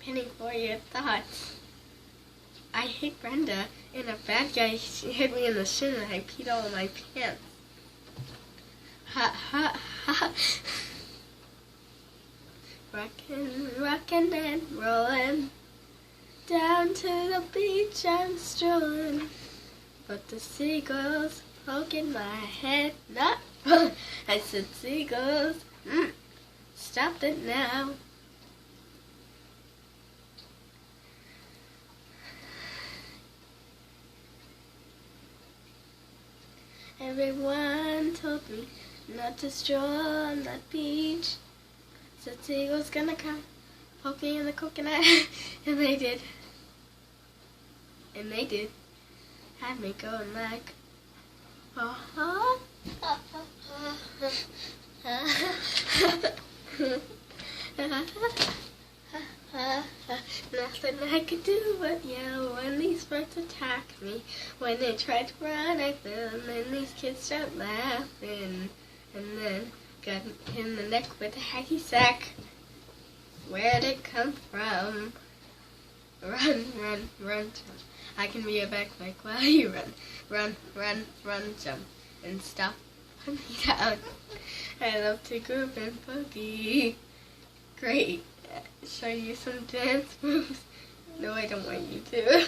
Penny for your thoughts. I hit Brenda, and a bad guy hit me in the shin, and I peed all in my pants. Ha ha ha. Rockin' and rollin', down to the beach I'm strolling, but the seagulls poking my head. Not, I said seagulls. Stop it now. Everyone told me not to stroll on that beach. Said seagulls gonna come, poke me in the coconut, and they did. And they did. Had me going like, nothing I could do but yell when these birds attacked me. When they tried to run, I fell, and then these kids start laughing, and then got hit in the neck with a hacky sack. Where'd it come from? Run, run, run, jump. I can be a backpack while you run. Run, run, run, jump, and stop, put me down. I love to group and boogie. Great. Show you some dance moves? No, I don't want you to.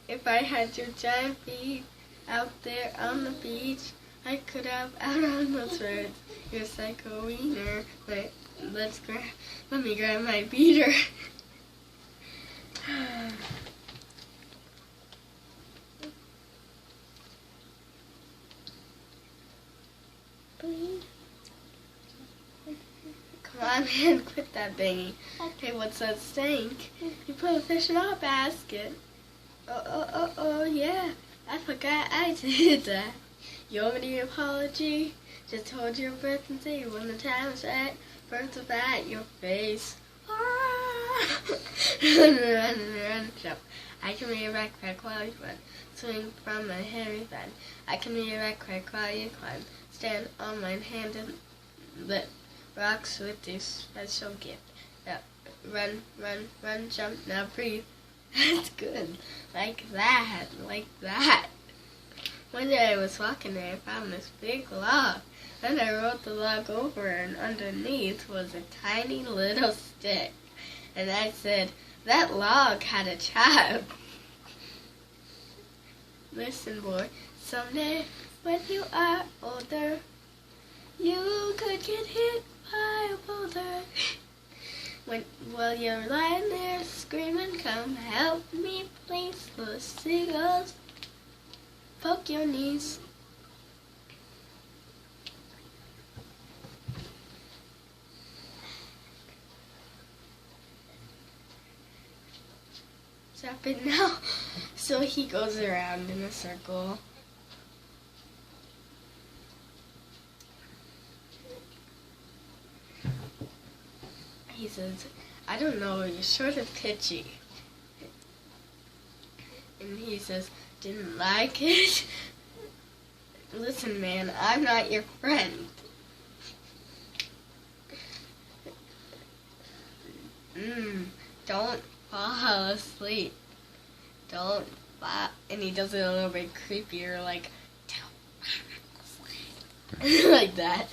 If I had your giant feet out there on the beach, I could have out on those birds. You're psycho wiener. But let me grab my beater. Come on, man, quit that banging. Hey, what's that stink? You put a fish in our basket. Oh, yeah. I forgot I did that. You owe me an apology. Just hold your breath and say when the time's right. Birds are at your face. Run, run, run, jump. I can be a backpack while you run. Swing from a hairy fan. I can be a backpack while you climb. Stand on my hand and lift rocks with this special gift. Now, run, run, run, jump. Now breathe. That's good. Like that, like that. One day I was walking there and found this big log. Then I rolled the log over, and underneath was a tiny little stick. And I said, that log had a child. Listen, boy, someday when you are older, you could get hit by a boulder. While you're lying there screaming, come help me, please. The seagulls poke your knees. Stop it now. So he goes around in a circle. He says, I don't know, you're sort of pitchy. And he says, didn't like it? Listen, man, I'm not your friend. Don't fall asleep. Don't fall. And he does it a little bit creepier, like, don't fall asleep. Like that.